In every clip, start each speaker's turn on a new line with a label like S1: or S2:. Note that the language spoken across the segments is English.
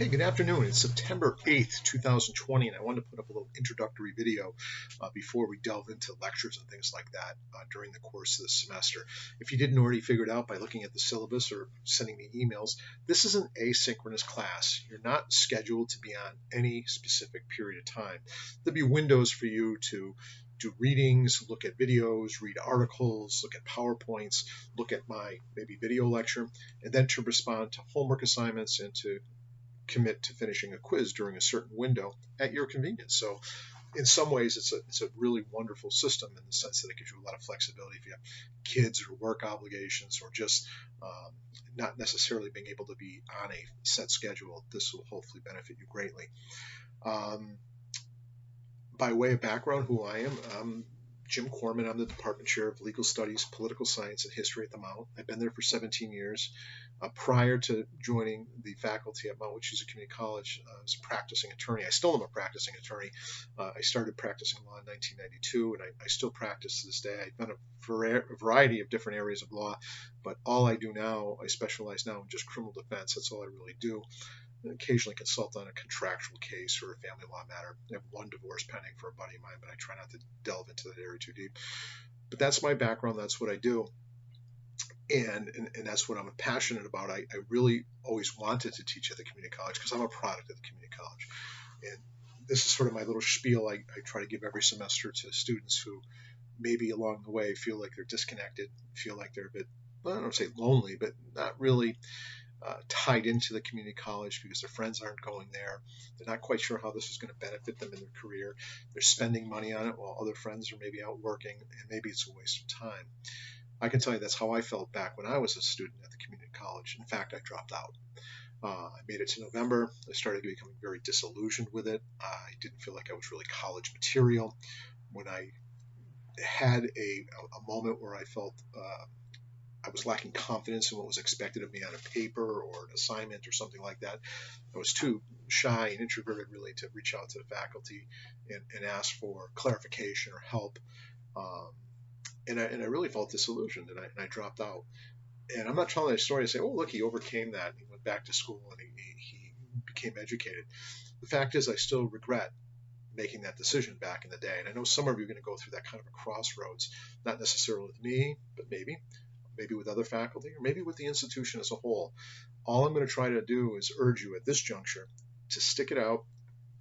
S1: Hey, good afternoon. It's September 8th, 2020, and I wanted to put up a little introductory video before we delve into lectures and things like that during the course of the semester. If you didn't already figure it out by looking at the syllabus or sending me emails, this is an asynchronous class. You're not scheduled to be on any specific period of time. There'll be windows for you to do readings, look at videos, read articles, look at PowerPoints, look at my maybe video lecture, and then to respond to homework assignments and to commit to finishing a quiz during a certain window at your convenience. So in some ways, it's a really wonderful system in the sense that it gives you a lot of flexibility if you have kids or work obligations or just not necessarily being able to be on a set schedule. This will hopefully benefit you greatly. By way of background, who I am, I'm Jim Corman. I'm the Department Chair of Legal Studies, Political Science, and History at the Mount. I've been there for 17 years. Prior to joining the faculty at Mount Wachusett Community College, I was a practicing attorney. I still am a practicing attorney. I started practicing law in 1992, and I still practice to this day. I've done a variety of different areas of law, but all I do now, I specialize now in just criminal defense. That's all I really do. Occasionally consult on a contractual case or a family law matter. I have one divorce pending for a buddy of mine, but I try not to delve into that area too deep. But that's my background. That's what I do. And that's what I'm passionate about. I really always wanted to teach at the community college because I'm a product of the community college. And this is sort of my little spiel I try to give every semester to students who maybe along the way feel like they're disconnected, feel like they're a bit, well, I don't say lonely, but not really tied into the community college because their friends aren't going there. They're not quite sure how this is going to benefit them in their career. They're spending money on it while other friends are maybe out working, and maybe it's a waste of time. I can tell you that's how I felt back when I was a student at the community college. In fact, I dropped out. I made it to November. I started becoming very disillusioned with it. I didn't feel like I was really college material. When I had a moment where I felt I was lacking confidence in what was expected of me on a paper or an assignment or something like that. I was too shy and introverted really to reach out to the faculty and ask for clarification or help. And I really felt disillusioned, and I dropped out. And I'm not telling that story to say, oh, look, he overcame that. And he went back to school and he became educated. The fact is, I still regret making that decision back in the day. And I know some of you are going to go through that kind of a crossroads, not necessarily with me, but maybe with other faculty, or maybe with the institution as a whole. All I'm going to try to do is urge you at this juncture to stick it out.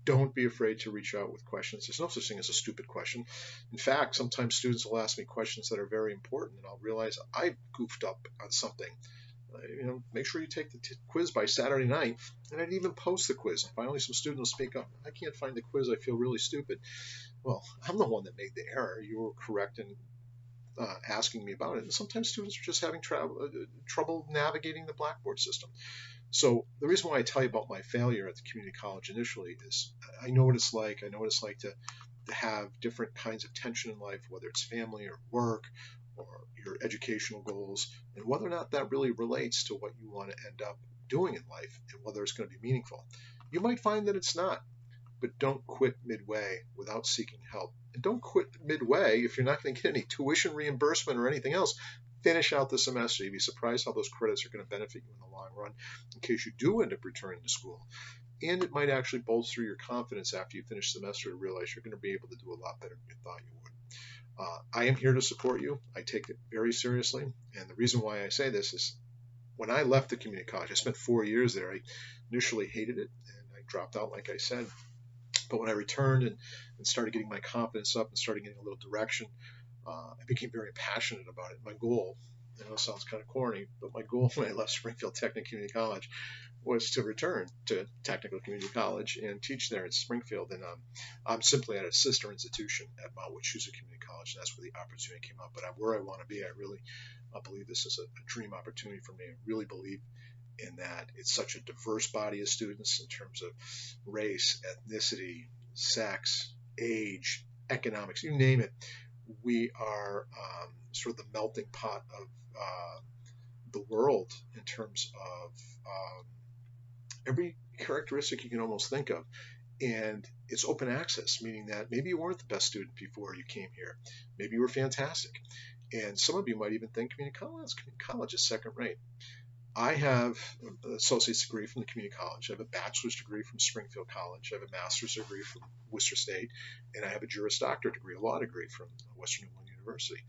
S1: Don't be afraid to reach out with questions. There's no such thing as a stupid question. In fact, sometimes students will ask me questions that are very important, and I'll realize I goofed up on something. Make sure you take the quiz by Saturday night, and I'd even post the quiz. And finally, some student will speak up. I can't find the quiz. I feel really stupid. Well, I'm the one that made the error. You were correct in asking me about it. And sometimes students are just having trouble navigating the Blackboard system. So the reason why I tell you about my failure at the community college initially is I know what it's like. I know what it's like to have different kinds of tension in life, whether it's family or work or your educational goals, and whether or not that really relates to what you want to end up doing in life and whether it's going to be meaningful. You might find that it's not, but don't quit midway without seeking help. And don't quit midway if you're not going to get any tuition reimbursement or anything else. Finish out the semester. You'd be surprised how those credits are going to benefit you in the long run in case you do end up returning to school. And it might actually bolster your confidence after you finish the semester to realize you're going to be able to do a lot better than you thought you would. I am here to support you. I take it very seriously. And the reason why I say this is when I left the community college, I spent 4 years there. I initially hated it and I dropped out, like I said. But when I returned and started getting my confidence up and started getting a little direction, I became very passionate about it. My goal, I know it sounds kind of corny, but my goal when I left Springfield Technical Community College was to return to Technical Community College and teach there at Springfield. And I'm simply at a sister institution at Mount Wachusett Community College, and that's where the opportunity came up. But where I want to be, I really believe this is a dream opportunity for me. I really believe in that it's such a diverse body of students in terms of race, ethnicity, sex, age, economics, you name it. We are sort of the melting pot of the world in terms of every characteristic you can almost think of. And it's open access, meaning that maybe you weren't the best student before you came here. Maybe you were fantastic. And some of you might even think community college is second rate. I have an associate's degree from the community college. I have a bachelor's degree from Springfield College. I have a master's degree from Worcester State, and I have a Juris Doctor degree, a law degree from Western New England University.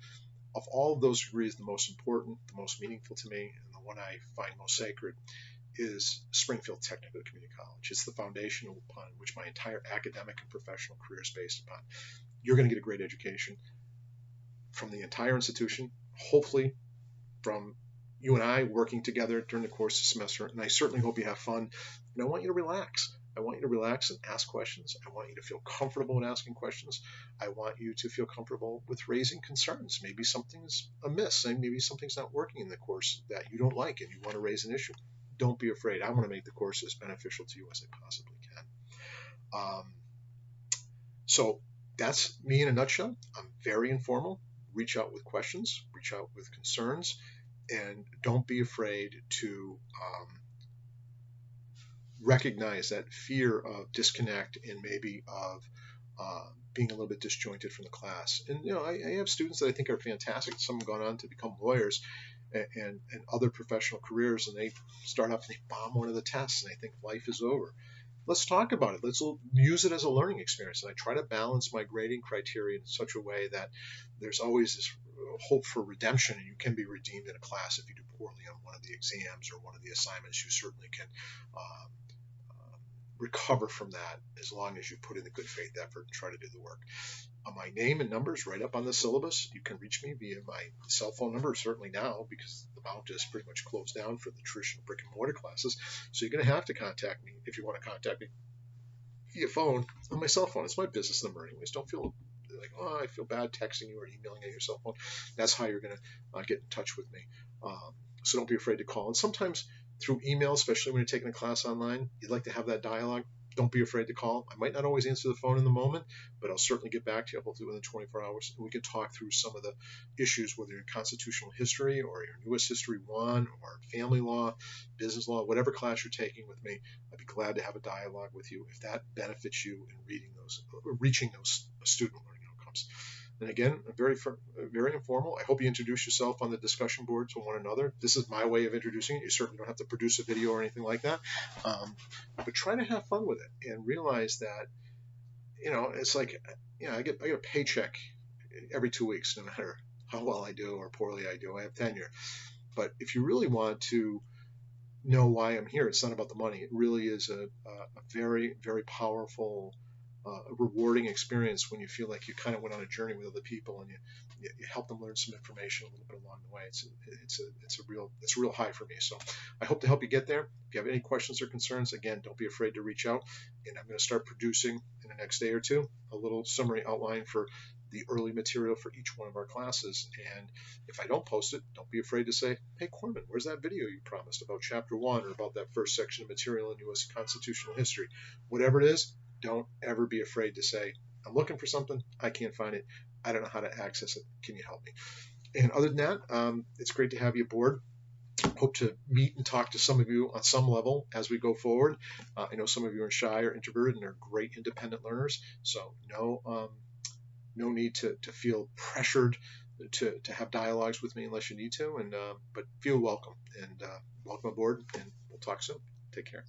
S1: Of all of those degrees, the most important, the most meaningful to me, and the one I find most sacred is Springfield Technical Community College. It's the foundation upon which my entire academic and professional career is based upon. You're going to get a great education from the entire institution, hopefully from you and I working together during the course of the semester. And I certainly hope you have fun. And I want you to relax. I want you to relax and ask questions. I want you to feel comfortable in asking questions. I want you to feel comfortable with raising concerns. Maybe something's amiss, and maybe something's not working in the course that you don't like and you want to raise an issue. Don't be afraid. I want to make the course as beneficial to you as I possibly can. So that's me in a nutshell. I'm very informal. Reach out with questions, reach out with concerns, and don't be afraid to recognize that fear of disconnect and maybe of being a little bit disjointed from the class. And I have students that I think are fantastic. Some have gone on to become lawyers and other professional careers, and they start off and they bomb one of the tests, and they think life is over. Let's talk about it. Let's use it as a learning experience. And I try to balance my grading criteria in such a way that there's always this hope for redemption, and you can be redeemed in a class if you do poorly on one of the exams or one of the assignments. You certainly can recover from that as long as you put in the good faith effort and try to do the work. My name and number is right up on the syllabus. You can reach me via my cell phone number, certainly now, because the Mount is pretty much closed down for the traditional brick and mortar classes. So you're going to have to contact me if you want to contact me via phone on my cell phone. It's my business number anyways. Don't feel like, oh, I feel bad texting you or emailing on your cell phone. That's how you're going to get in touch with me. So don't be afraid to call. And sometimes through email, especially when you're taking a class online, you'd like to have that dialogue. Don't be afraid to call. I might not always answer the phone in the moment, but I'll certainly get back to you, hopefully within 24 hours. And we can talk through some of the issues, whether you're in constitutional history or your U.S. History 1 or family law, business law, whatever class you're taking with me. I'd be glad to have a dialogue with you if that benefits you in reaching those student learning outcomes. And again, very informal. I hope you introduce yourself on the discussion board to one another. This is my way of introducing it. You certainly don't have to produce a video or anything like that. But try to have fun with it and realize that, it's like, I get a paycheck every 2 weeks, no matter how well I do or poorly I do. I have tenure. But if you really want to know why I'm here, it's not about the money. It really is a very, very powerful rewarding experience when you feel like you kind of went on a journey with other people and you help them learn some information a little bit along the way. It's a real high for me. So I hope to help you get there. If you have any questions or concerns, again, don't be afraid to reach out. And I'm going to start producing in the next day or two a little summary outline for the early material for each one of our classes. And if I don't post it, don't be afraid to say, hey, Corman, where's that video you promised about chapter 1 or about that first section of material in U.S. constitutional history? Whatever it is, don't ever be afraid to say, I'm looking for something, I can't find it, I don't know how to access it, can you help me? And other than that, it's great to have you aboard. Hope to meet and talk to some of you on some level as we go forward. I know some of you are shy or introverted and are great independent learners, so no need to feel pressured to have dialogues with me unless you need to, but feel welcome, and welcome aboard, and we'll talk soon. Take care.